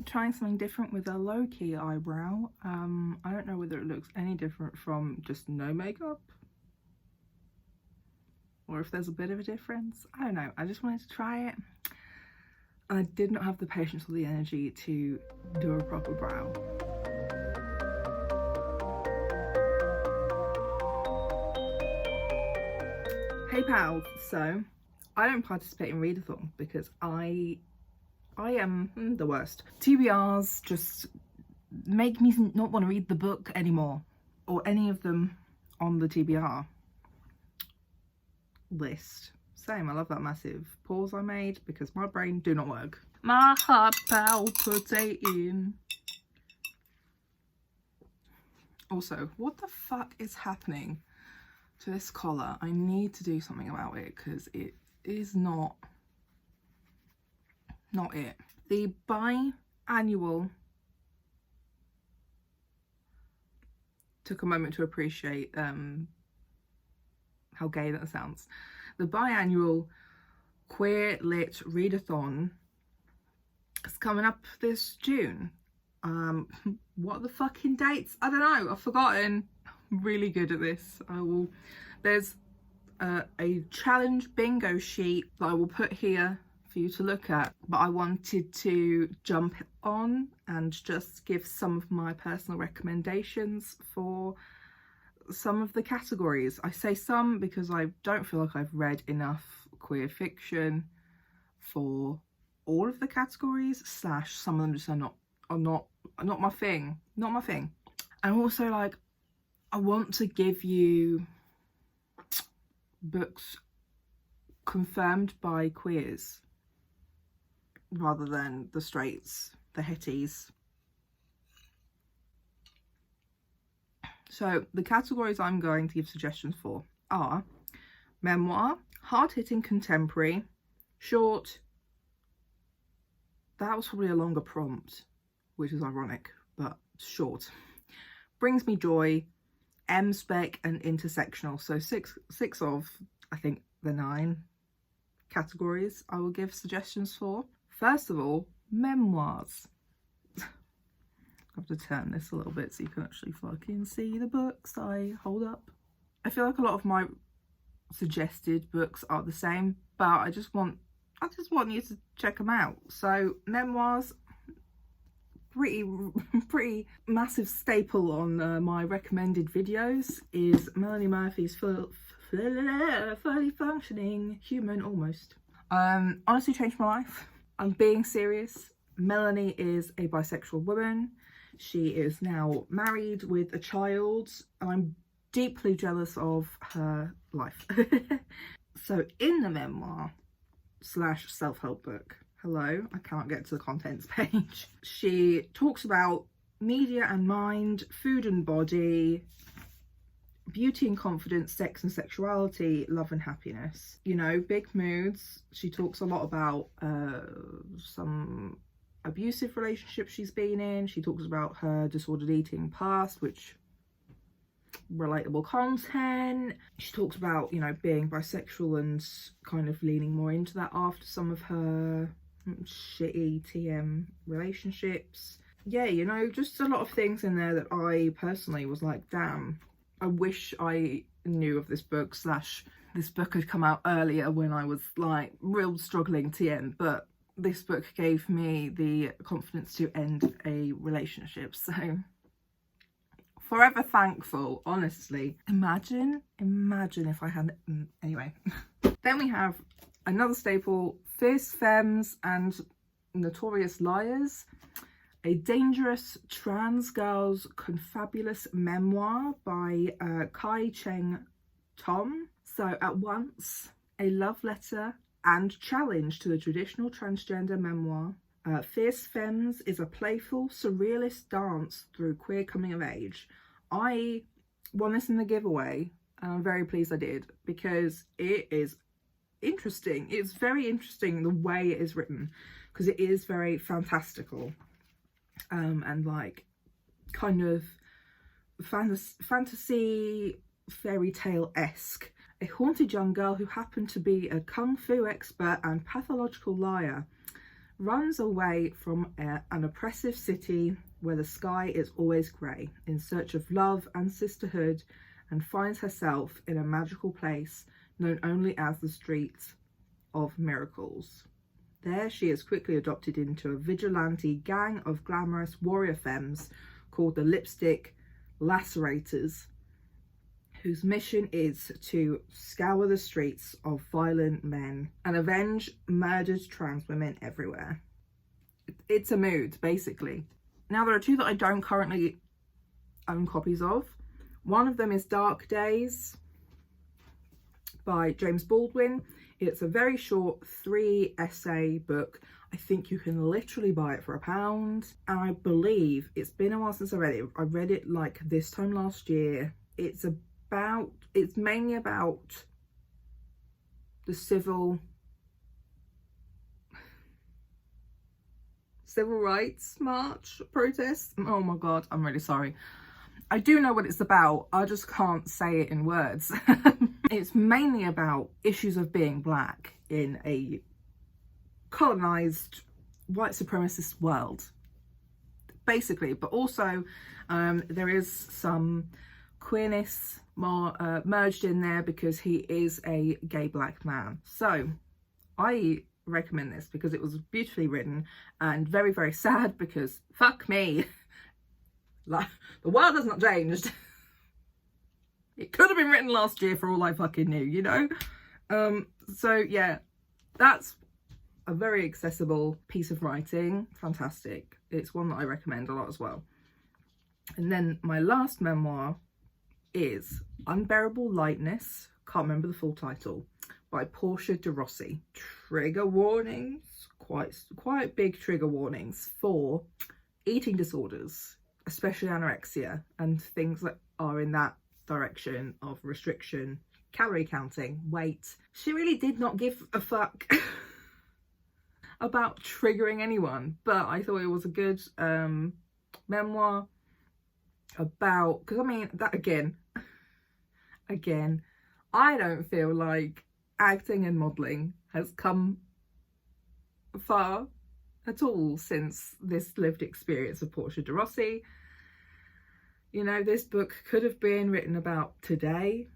trying something different with a low-key eyebrow. I don't know whether it looks any different from just no makeup, or if there's a bit of a difference. I don't know. I just wanted to try it. I did not have the patience or the energy to do a proper brow. Hey pals, so I don't participate in readathon because I am the worst. TBRs just make me not want to read the book anymore, or any of them on the TBR list. Same, I love that massive pause I made because my brain do not work. My heart palpitating. Also, what the fuck is happening to this collar? I need to do something about it because it is not it. The biannual, took a moment to appreciate how gay that sounds. The biannual Queer Lit Readathon is coming up this June. What are the fucking dates? I don't know, I've forgotten. I'm really good at this. There's a challenge bingo sheet that I will put here for you to look at, but I wanted to jump on and just give some of my personal recommendations for some of the categories. I say some because I don't feel like I've read enough queer fiction for all of the categories, slash some of them just are not my thing, and also, like, I want to give you books confirmed by queers rather than the straights, the hetties. So the categories I'm going to give suggestions for are memoir, hard-hitting contemporary, short, that was probably a longer prompt, which is ironic, but short, brings me joy, m-spec and intersectional. So six of, I think, the 9 categories I will give suggestions for. First of all, memoirs. I have to turn this a little bit so you can actually fucking see the books I hold up. I feel like a lot of my suggested books are the same, but I just want you to check them out. So memoirs, pretty massive staple on my recommended videos is Melanie Murphy's Fully Functioning Human Almost. Honestly changed my life. I'm being serious. Melanie is a bisexual woman. She is now married with a child, and I'm deeply jealous of her life. So in the memoir / self-help book, hello, I can't get to the contents page, she talks about media and mind, food and body, beauty and confidence, sex and sexuality, love and happiness. You know, big moods. She talks a lot about some abusive relationships she's been in. She talks about her disordered eating past, which relatable content. She talks about, you know, being bisexual and kind of leaning more into that after some of her shitty TM relationships. Yeah, you know, just a lot of things in there that I personally was like, damn, I wish I knew of this book / this book had come out earlier when I was like real struggling TM, but this book gave me the confidence to end a relationship, so forever thankful, honestly. Imagine if I had, anyway. Then we have another staple, Fierce Femmes and Notorious Liars, a dangerous trans girl's confabulous memoir by Kai Cheng Tom. So at once a love letter and challenge to the traditional transgender memoir, Fierce Femmes is a playful, surrealist dance through queer coming of age. I won this in the giveaway, and I'm very pleased I did, because it is interesting. It's very interesting the way it is written, because it is very fantastical, and like kind of fantasy fairy tale-esque. A haunted young girl who happened to be a kung fu expert and pathological liar runs away from an oppressive city where the sky is always grey, in search of love and sisterhood, and finds herself in a magical place known only as the Streets of Miracles. There she is quickly adopted into a vigilante gang of glamorous warrior femmes called the Lipstick Lacerators, whose mission is to scour the streets of violent men and avenge murdered trans women everywhere. It's a mood, basically. Now, there are two that I don't currently own copies of. One of them is Dark Days by James Baldwin. It's a very short 3-essay book. I think you can literally buy it for £1. And I believe, it's been a while since I read it. I read it like this time last year. It's mainly about the civil rights march protests. Oh my god, I'm really sorry. I do know what it's about, I just can't say it in words. It's mainly about issues of being black in a colonized white supremacist world, basically. But also there is some queerness merged in there because he is a gay black man. So I recommend this because it was beautifully written and very, very sad because fuck me, like, the world has not changed. It could have been written last year for all I fucking knew, you know? So yeah, that's a very accessible piece of writing. Fantastic. It's one that I recommend a lot as well. And then my last memoir is Unbearable Lightness, can't remember the full title, by Portia de Rossi. Trigger warnings, quite big trigger warnings for eating disorders, especially anorexia and things that are in that direction of restriction, calorie counting, weight. She really did not give a fuck about triggering anyone, but I thought it was a good memoir about, because I mean, that again, I don't feel like acting and modelling has come far at all since this lived experience of Portia de Rossi. You know, this book could have been written about today.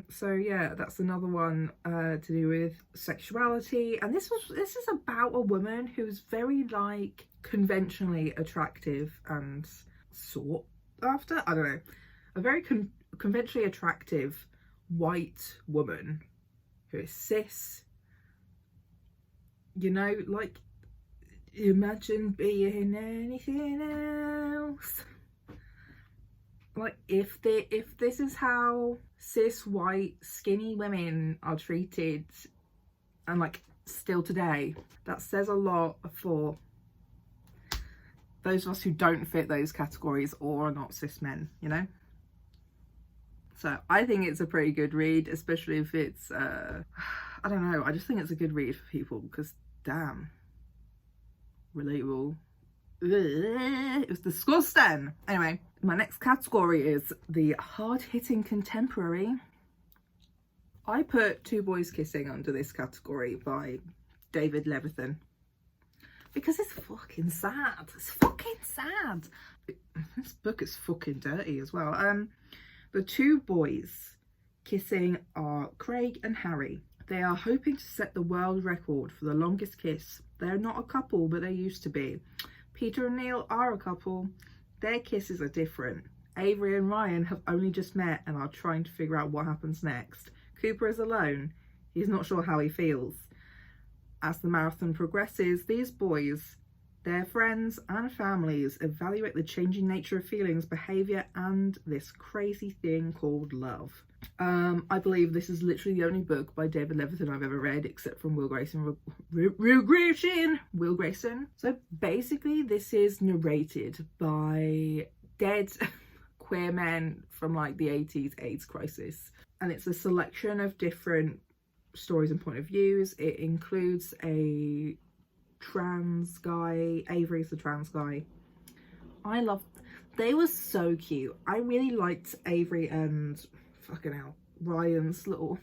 So yeah, that's another one to do with sexuality. And this is about a woman who's very like conventionally attractive and sought after. I don't know, a very conventionally attractive white woman who is cis. You know, like, imagine being anything else. Like, if this is how cis white skinny women are treated, and like still today, that says a lot for those of us who don't fit those categories or are not cis men, you know. So I think it's a pretty good read, especially if it's I don't know, I just think it's a good read for people because damn, relatable. It was disgusting. Anyway, my next category is the hard-hitting contemporary. I put Two Boys Kissing under this category by David Levithan because it's fucking sad. It's fucking sad. This book is fucking dirty as well. The two boys kissing are Craig and Harry. They are hoping to set the world record for the longest kiss. They're not a couple, but they used to be. Peter and Neil are a couple. Their kisses are different. Avery and Ryan have only just met and are trying to figure out what happens next. Cooper is alone. He's not sure how he feels. As the marathon progresses, these boys, their friends and families evaluate the changing nature of feelings, behaviour and this crazy thing called love. I believe this is literally the only book by David Levithan I've ever read, except from Will Grayson. Will Grayson. So basically this is narrated by dead queer men from like the 80s AIDS crisis. And it's a selection of different stories and point of views. It includes a trans guy. Avery's the trans guy. They were so cute. I really liked Avery and fucking hell, Ryan's little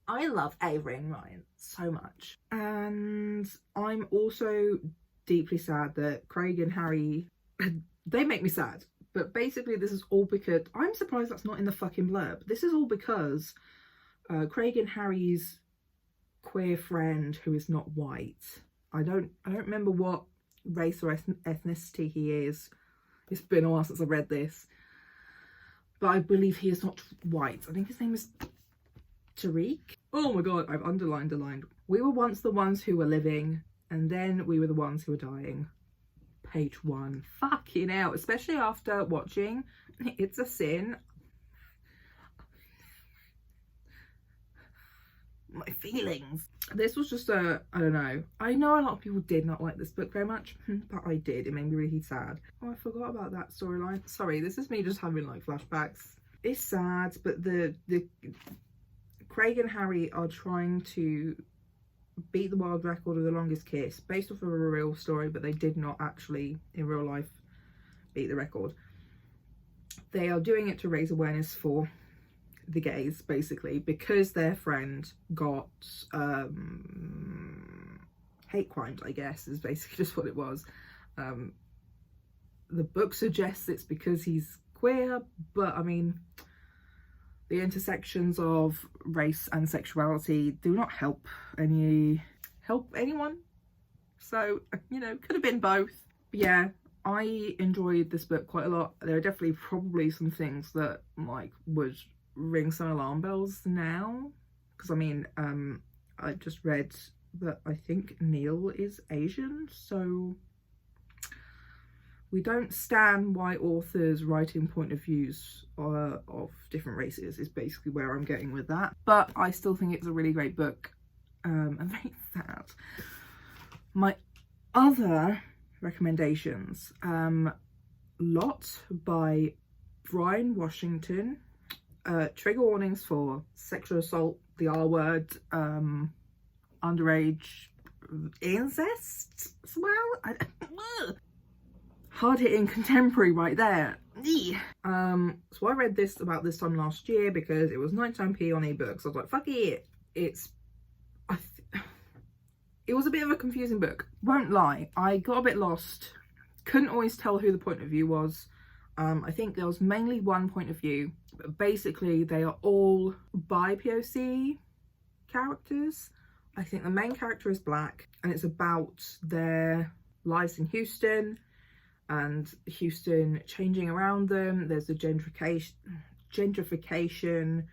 I love Avery and Ryan so much. And I'm also deeply sad that Craig and Harry, they make me sad. But basically this is all because, I'm surprised that's not in the fucking blurb. This is all because Craig and Harry's queer friend who is not white. I don't remember what race or ethnicity he is. It's been a while since I read this. But I believe he is not white. I think his name is Tariq. Oh my god, I've underlined. We were once the ones who were living, and then we were the ones who were dying. Page 1. Fucking hell. Especially after watching It's a Sin. My feelings. This was just I don't know. I know a lot of people did not like this book very much, but I did. It made me really sad. Oh, I forgot about that storyline. Sorry, this is me just having like flashbacks. It's sad, but the Craig and Harry are trying to beat the world record of the longest kiss based off of a real story, but they did not actually in real life beat the record. They are doing it to raise awareness for the gays, basically, because their friend got hate crimes, I guess, is basically just what it was. The book suggests it's because he's queer, but I mean, the intersections of race and sexuality do not help anyone. So, you know, could have been both. But yeah, I enjoyed this book quite a lot. There are definitely probably some things that like would ring some alarm bells now, because I mean I just read that I think Neil is Asian, so we don't stand white authors writing point of views of different races is basically where I'm getting with that. But I still think it's a really great book, and very sad. My other recommendations, Lot by Brian Washington. Trigger warnings for sexual assault, the R word, underage incest as well. Hard-hitting contemporary right there. So I read this about this time last year because it was 99p on ebooks. I was like, fuck it. It was a bit of a confusing book, won't lie. I got a bit lost, couldn't always tell who the point of view was. I think there was mainly one point of view, but basically they are all bi-POC characters. I think the main character is black, and it's about their lives in Houston and Houston changing around them. There's the gentrification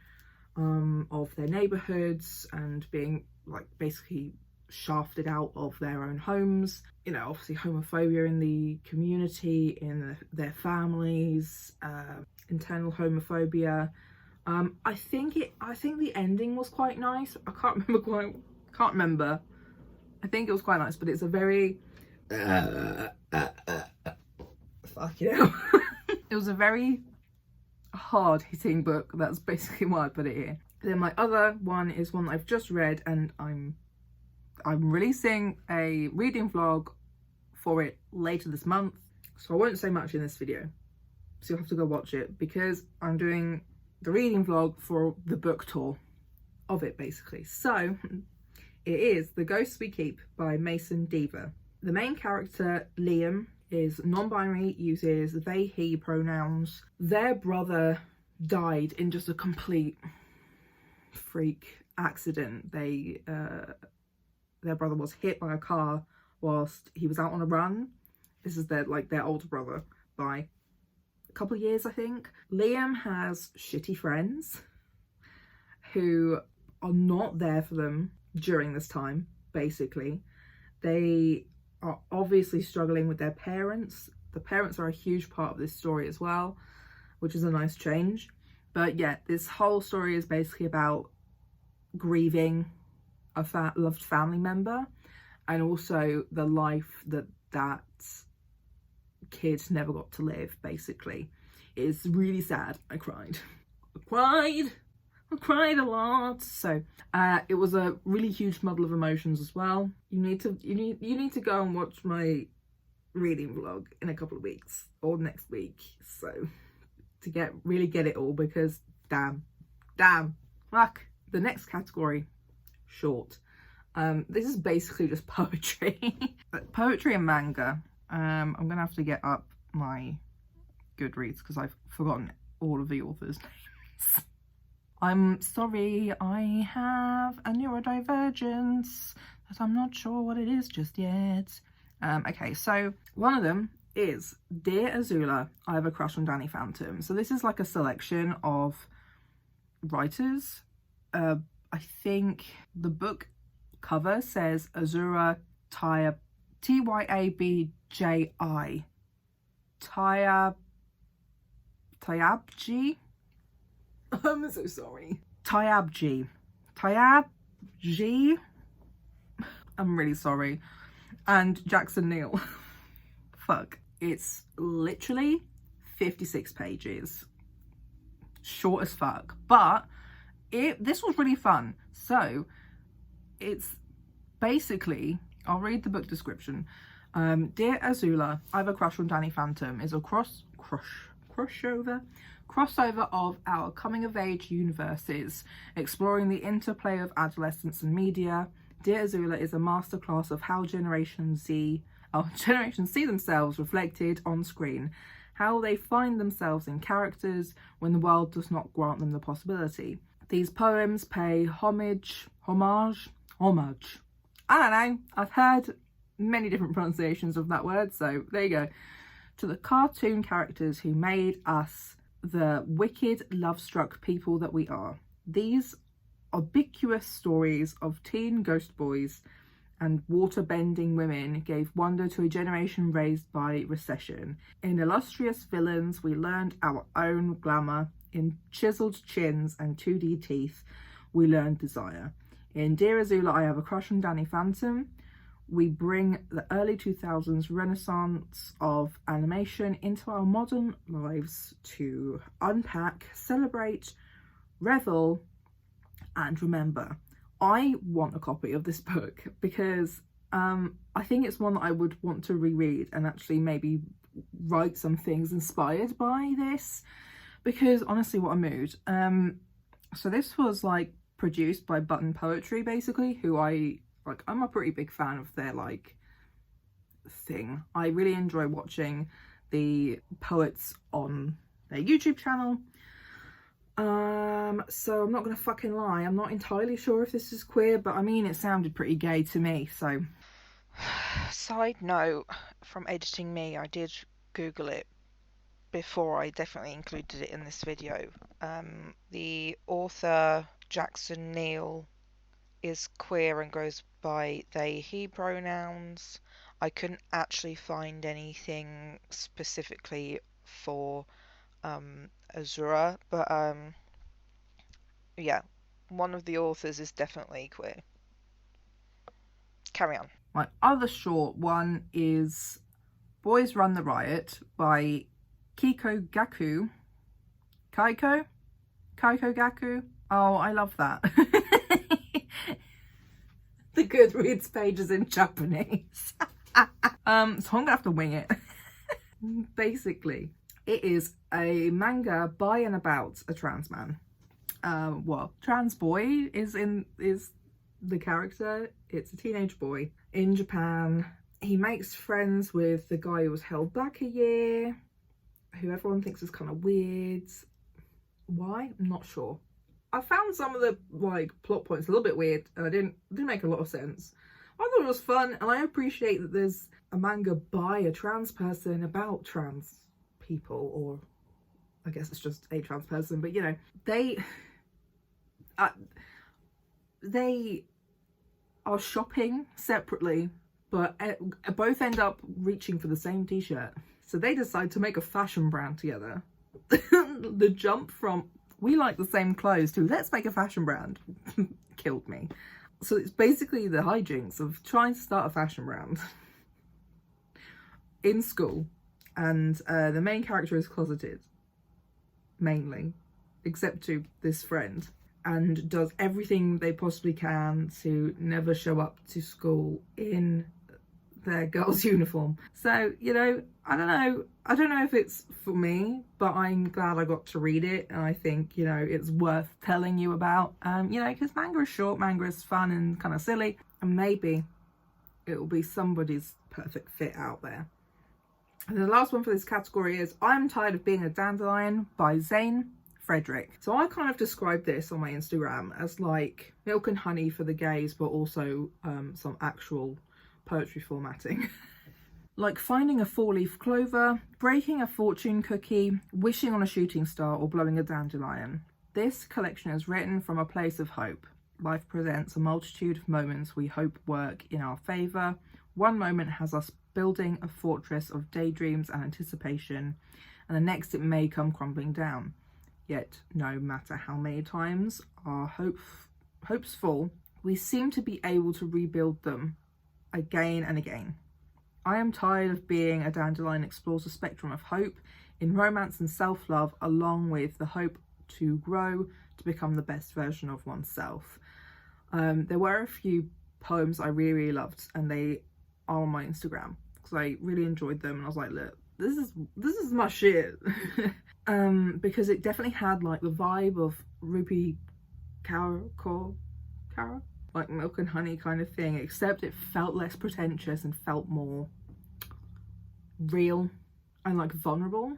of their neighborhoods and being like basically shafted out of their own homes. You know, obviously homophobia in the community, in their families, internal homophobia. I think the ending was quite nice. I can't remember. I think it was quite nice, but it's a very fuck you know. It was a very hard hitting book. That's basically why I put it here. Then my other one is one I've just read, and I'm releasing a reading vlog for it later this month, so I won't say much in this video, so you'll have to go watch it, because I'm doing the reading vlog for the book tour of it basically. So it is The Ghosts We Keep by Mason Deaver. The main character, Liam, is non-binary, uses they, he pronouns. Their brother died in just a complete freak accident. Their brother was hit by a car whilst he was out on a run. This is their older brother by a couple of years, I think. Liam has shitty friends who are not there for them during this time, basically. They are obviously struggling with their parents. The parents are a huge part of this story as well, which is a nice change. But yeah, this whole story is basically about grieving a loved family member, and also the life that kid never got to live, basically. It's really sad. I cried a lot. So it was a really huge muddle of emotions as well. You need to go and watch my reading vlog in a couple of weeks or next week, so to really get it all, because damn fuck The next category, short. This is basically just poetry. Poetry and manga. I'm gonna have to get up my Goodreads because I've forgotten all of the authors' names. I'm sorry, I have a neurodivergence that I'm not sure what it is just yet. Okay, so one of them is Dear Azula, I Have a Crush on Danny Phantom. So this is like a selection of writers. I think the book cover says Azura Tyabji. Tyabji. I'm so sorry. Tyabji. I'm really sorry. And Jackson Neal. Fuck. It's literally 56 pages. Short as fuck. But this was really fun. So it's basically, I'll read the book description. Dear Azula, I Have a Crush on Danny Phantom is a crossover of our coming-of-age universes, exploring the interplay of adolescence and media. Dear Azula is a masterclass of how generations see themselves reflected on screen, how they find themselves in characters when the world does not grant them the possibility. These poems pay homage. I don't know, I've heard many different pronunciations of that word, so there you go. To the cartoon characters who made us the wicked, love-struck people that we are. These ubiquitous stories of teen ghost boys and water-bending women gave wonder to a generation raised by recession. In illustrious villains, we learned our own glamour. In chiseled chins and 2D teeth, we learned desire. In Dear Azula, I Have a Crush on Danny Phantom, we bring the early 2000s renaissance of animation into our modern lives to unpack, celebrate, revel, and remember. I want a copy of this book because I think it's one that I would want to reread and actually maybe write some things inspired by this, because honestly, what a mood. So this was like produced by Button Poetry, basically, who I'm a pretty big fan of their like thing. I really enjoy watching the poets on their YouTube channel. So I'm not gonna fucking lie, I'm not entirely sure if this is queer, but I mean, it sounded pretty gay to me, so. Side note, from editing me, I did Google it before I definitely included it in this video. The author, Jackson Neal, is queer and goes by they, he pronouns. I couldn't actually find anything specifically for Azura, but yeah, one of the authors is definitely queer. Carry on. My other short one is Boys Run the Riot by Kaiko Gaku. Oh, I love that. The Goodreads page is in Japanese. So I'm gonna have to wing it. Basically, it is a manga by and about a trans man. Well, trans boy is the character. It's a teenage boy in Japan. He makes friends with the guy who was held back a year, who everyone thinks is kind of weird. Why? I'm not sure. I found some of the like plot points a little bit weird, and it didn't make a lot of sense. I thought it was fun, and I appreciate that there's a manga by a trans person about trans people, or I guess it's just a trans person, but you know, they are shopping separately, but both end up reaching for the same t-shirt. So they decide to make a fashion brand together. The jump from we like the same clothes to let's make a fashion brand killed me. So it's basically the hijinks of trying to start a fashion brand in school, and the main character is closeted, mainly, except to this friend, and does everything they possibly can to never show up to school in their girl's uniform. So, you know, I don't know if it's for me, but I'm glad I got to read it, and I think, you know, it's worth telling you about, you know, because manga is short, manga is fun and kind of silly, and maybe it will be somebody's perfect fit out there. And the last one for this category is I'm Tired of Being a Dandelion by Zane Frederick. So I kind of described this on my Instagram as like milk and honey for the gays, but also some actual poetry formatting. Like finding a four-leaf clover, breaking a fortune cookie, wishing on a shooting star, or blowing a dandelion. This collection is written from a place of hope. Life presents a multitude of moments we hope work in our favour. One moment has us building a fortress of daydreams and anticipation, and the next it may come crumbling down. Yet, no matter how many times our hopes fall, we seem to be able to rebuild them again and again. I Am Tired of Being a Dandelion explores the spectrum of hope in romance and self-love, along with the hope to grow to become the best version of oneself. There were a few poems I really loved, and they are on my Instagram because I really enjoyed them, and I was like, look, this is my shit. Because it definitely had like the vibe of Ruby Cara, like milk and honey kind of thing, except it felt less pretentious and felt more real and like vulnerable.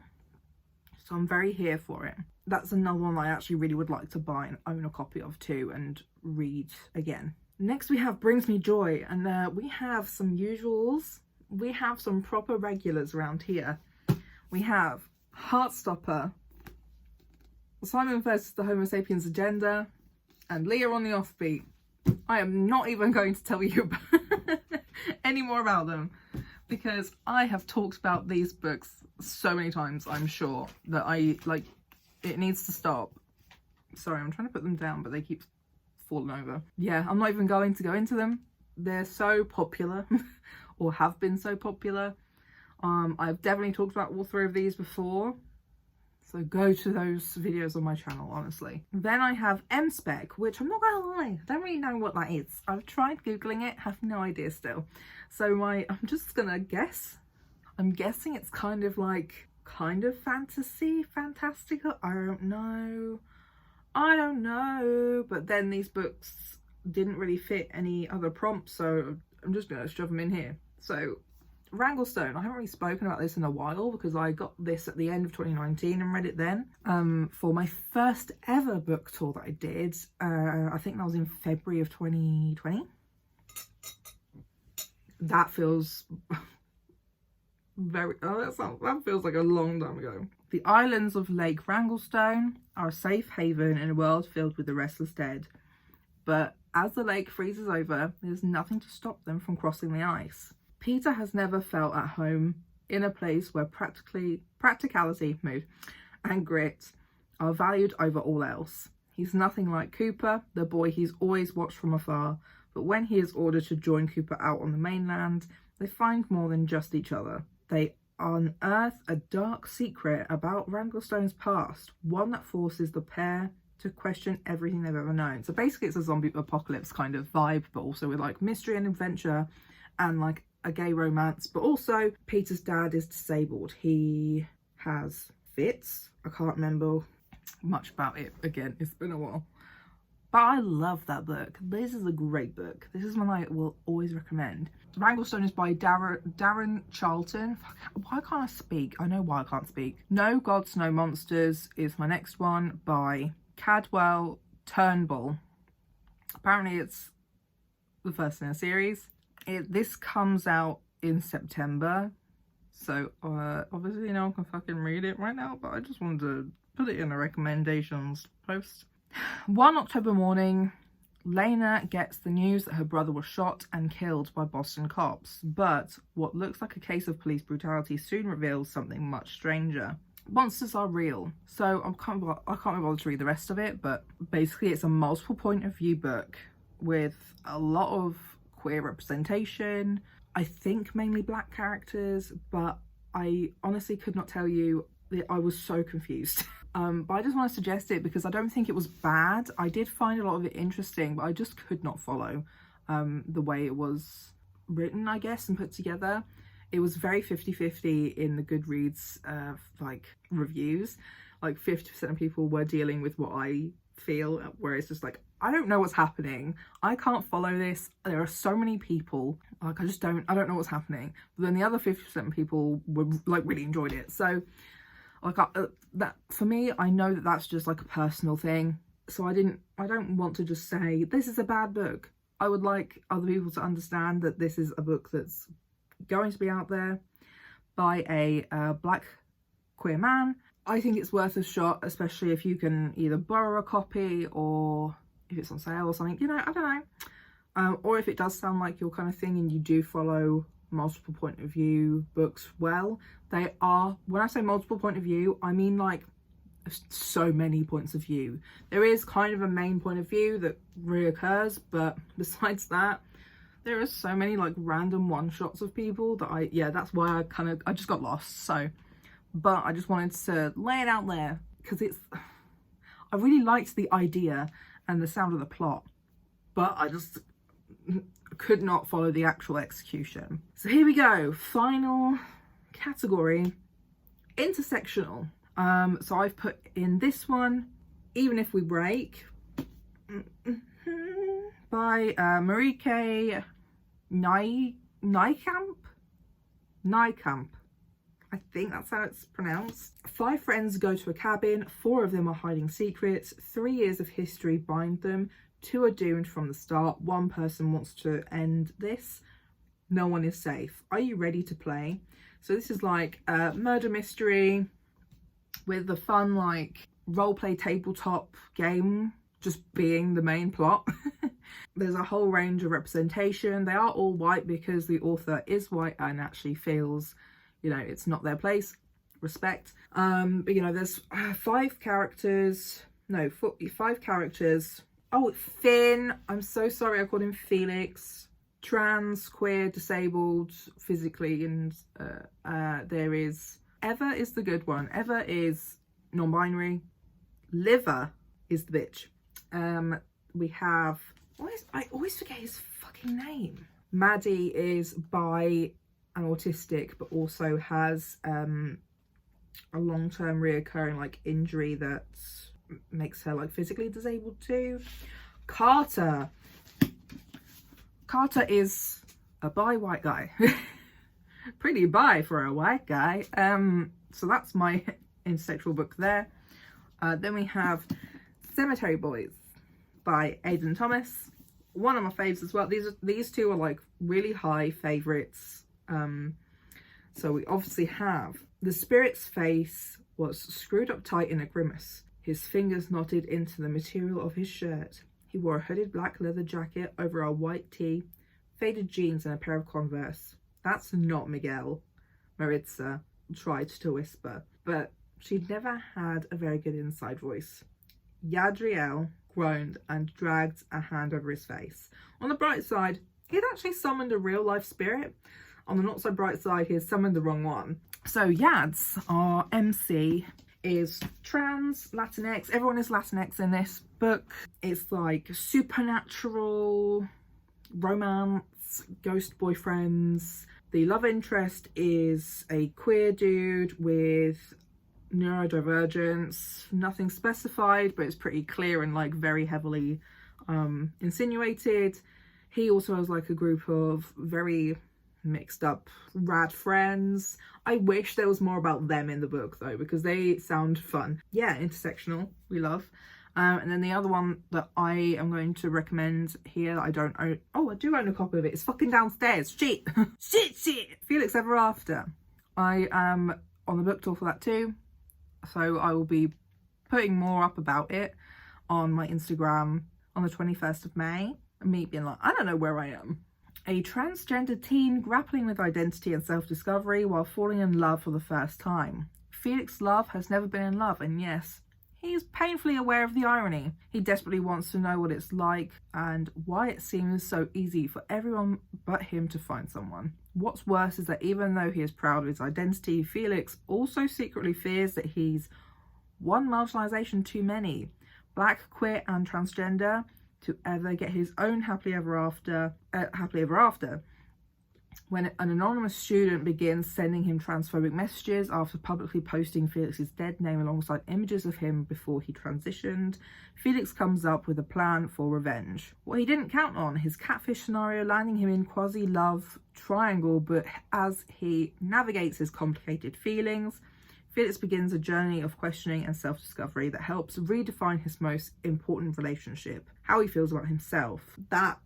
So I'm very here for it. That's another one I actually really would like to buy and own a copy of too and read again. Next we have Brings Me Joy, and we have some usuals. We have some proper regulars around here. We have Heartstopper, Simon versus the Homo sapiens agenda, and Leah on the Offbeat. I am not even going to tell you any more about them because I have talked about these books so many times, I'm sure, that it needs to stop. Sorry, I'm trying to put them down, but they keep falling over. Yeah, I'm not even going to go into them. They're so popular or have been so popular. I've definitely talked about all three of these before, so go to those videos on my channel, honestly. Then I have m-spec, which I'm not gonna lie, I don't really know what that is. I've tried googling it, have no idea still. So I'm just gonna guess. I'm guessing it's kind of fantasy, fantastical. I don't know. But then these books didn't really fit any other prompts, so I'm just gonna shove them in here. So Wranglestone, I haven't really spoken about this in a while because I got this at the end of 2019 and read it then. For my first ever book tour that I did, I think that was in February of 2020. That feels that feels like a long time ago. The islands of Lake Wranglestone are a safe haven in a world filled with the restless dead. But as the lake freezes over, there's nothing to stop them from crossing the ice. Peter has never felt at home in a place where practicality, mood, and grit are valued over all else. He's nothing like Cooper, the boy he's always watched from afar, but when he is ordered to join Cooper out on the mainland, they find more than just each other. They unearth a dark secret about Wranglestone's past, one that forces the pair to question everything they've ever known. So basically it's a zombie apocalypse kind of vibe, but also with like mystery and adventure and like a gay romance. But also Peter's dad is disabled. He has fits. I can't remember much about it. Again, it's been a while. But I love that book. This is a great book. This is one I will always recommend. Wranglestone is by Darren Charlton. Why can't I speak? I know why I can't speak. No Gods, No Monsters is my next one by Cadwell Turnbull. Apparently it's the first in a series. This comes out in September. So obviously no one can fucking read it right now, but I just wanted to put it in a recommendations post. One October morning, Lena gets the news that her brother was shot and killed by Boston cops, but what looks like a case of police brutality soon reveals something much stranger. Monsters are real. So I can't be bothered to read the rest of it, but basically it's a multiple point of view book with a lot of queer representation. I think mainly black characters, but I honestly could not tell you. I was so confused. But I just want to suggest it because I don't think it was bad. I did find a lot of it interesting, but I just could not follow the way it was written, I guess, and put together. It was very 50-50 in the Goodreads like reviews. Like 50% of people were dealing with what I feel, where it's just like, I don't know what's happening, I can't follow this, there are so many people, like I don't know what's happening. But then the other 50% of people were like really enjoyed it. So like that for me, I know that that's just like a personal thing. So I don't want to just say this is a bad book. I would like other people to understand that this is a book that's going to be out there by a black queer man. I think it's worth a shot, especially if you can either borrow a copy or if it's on sale or something, you know, I don't know. Or if it does sound like your kind of thing and you do follow multiple point of view books well. They are, when I say multiple point of view, I mean like so many points of view. There is kind of a main point of view that reoccurs, but besides that, there are so many like random one-shots of people that that's why I just got lost. So, but I just wanted to lay it out there because I really liked the idea and the sound of the plot, but I just could not follow the actual execution. So here we go, final category, intersectional. So I've put in this one, Even If We Break, by Marieke Nijkamp. I think that's how it's pronounced. 5 friends go to a cabin, 4 of them are hiding secrets, 3 years of history bind them, 2 are doomed from the start, 1 person wants to end this, no one is safe. Are you ready to play? So this is like a murder mystery with the fun like roleplay tabletop game just being the main plot. There's a whole range of representation. They are all white because the author is white and actually feels, you know, it's not their place. Respect. But you know, there's 5 characters. No, 5 characters. Oh, Finn. I'm so sorry I called him Felix. Trans, queer, disabled, physically, and there is Eva is the good one. Eva is non-binary. Liver is the bitch. We have, I always forget his fucking name. Maddie is bi and autistic, but also has a long-term reoccurring like injury that makes her like physically disabled too. Carter is a bi white guy. Pretty bi for a white guy. So that's my intersexual book there. Then we have Cemetery Boys by Aidan Thomas. One of my faves as well. These 2 are like really high favorites. So we obviously have the spirit's face was screwed up tight in a grimace. His fingers knotted into the material of his shirt. He wore a hooded black leather jacket over a white tee, faded jeans and a pair of Converse. That's not Miguel, Maritza tried to whisper, but she'd never had a very good inside voice. Yadriel groaned and dragged a hand over his face. On the bright side, he'd actually summoned a real life spirit. On the not so bright side, he had summoned the wrong one. So Yads, our MC, is trans, Latinx. Everyone is Latinx in this book. It's like supernatural romance, ghost boyfriends. The love interest is a queer dude with neurodivergence. Nothing specified, but it's pretty clear and like very heavily insinuated. He also has like a group of very mixed up rad friends. I wish there was more about them in the book though, because they sound fun. Yeah, intersectional, we love. And then the other one that I am going to recommend here that I don't own, oh I do own a copy of it, it's fucking downstairs, shit. shit. Felix Ever After. I am on the book tour for that too, so I will be putting more up about it on my Instagram on the 21st of May. Me being like, I don't know where I am. A transgender teen grappling with identity and self-discovery while falling in love for the first time. Felix Love has never been in love, and yes, he is painfully aware of the irony. He desperately wants to know what it's like and why it seems so easy for everyone but him to find someone. What's worse is that even though he is proud of his identity, Felix also secretly fears that he's one marginalisation too many. Black, queer and transgender to ever get his own happily ever after. when an anonymous student begins sending him transphobic messages after publicly posting Felix's dead name alongside images of him before he transitioned, Felix comes up with a plan for revenge. What he didn't count on, his catfish scenario landing him in quasi-love triangle, but as he navigates his complicated feelings, Felix begins a journey of questioning and self-discovery that helps redefine his most important relationship, how he feels about himself. That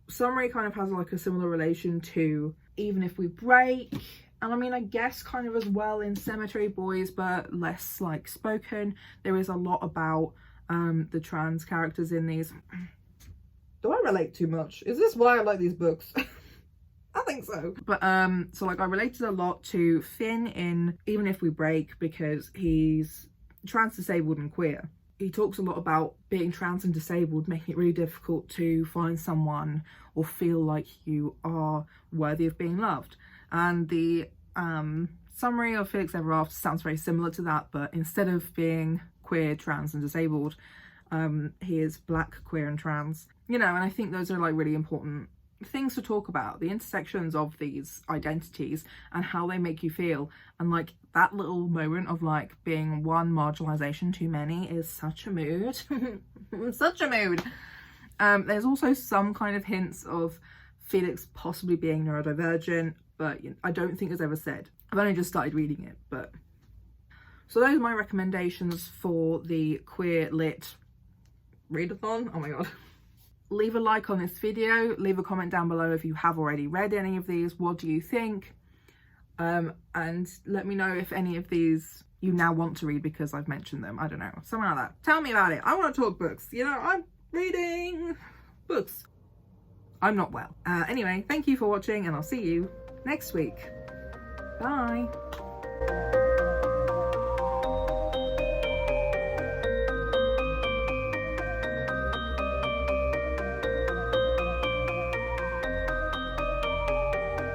summary kind of has like a similar relation to Even If We Break, and I mean, I guess kind of as well in Cemetery Boys, but less like spoken. There is a lot about the trans characters in these. Do I relate too much? Is this why I like these books? I think so. But so like I related a lot to Finn in Even If We Break because he's trans, disabled and queer. He talks a lot about being trans and disabled, making it really difficult to find someone or feel like you are worthy of being loved. And the summary of Felix Ever After sounds very similar to that, but instead of being queer, trans and disabled, he is black, queer and trans. You know, and I think those are like really important things to talk about, the intersections of these identities and how they make you feel. And like that little moment of like being one marginalization too many is such a mood. Such a mood. There's also some kind of hints of Felix possibly being neurodivergent, but I don't think it's ever said. I've only just started reading it, but so those are my recommendations for the Queer Lit Readathon. Oh my god. Leave a like on this video, leave a comment down below if you have already read any of these. What do you think? And let me know if any of these you now want to read because I've mentioned them. I don't know, something like that. Tell me about it. I want to talk books. You know, I'm reading books. I'm not well. Anyway, thank you for watching and I'll see you next week. Bye.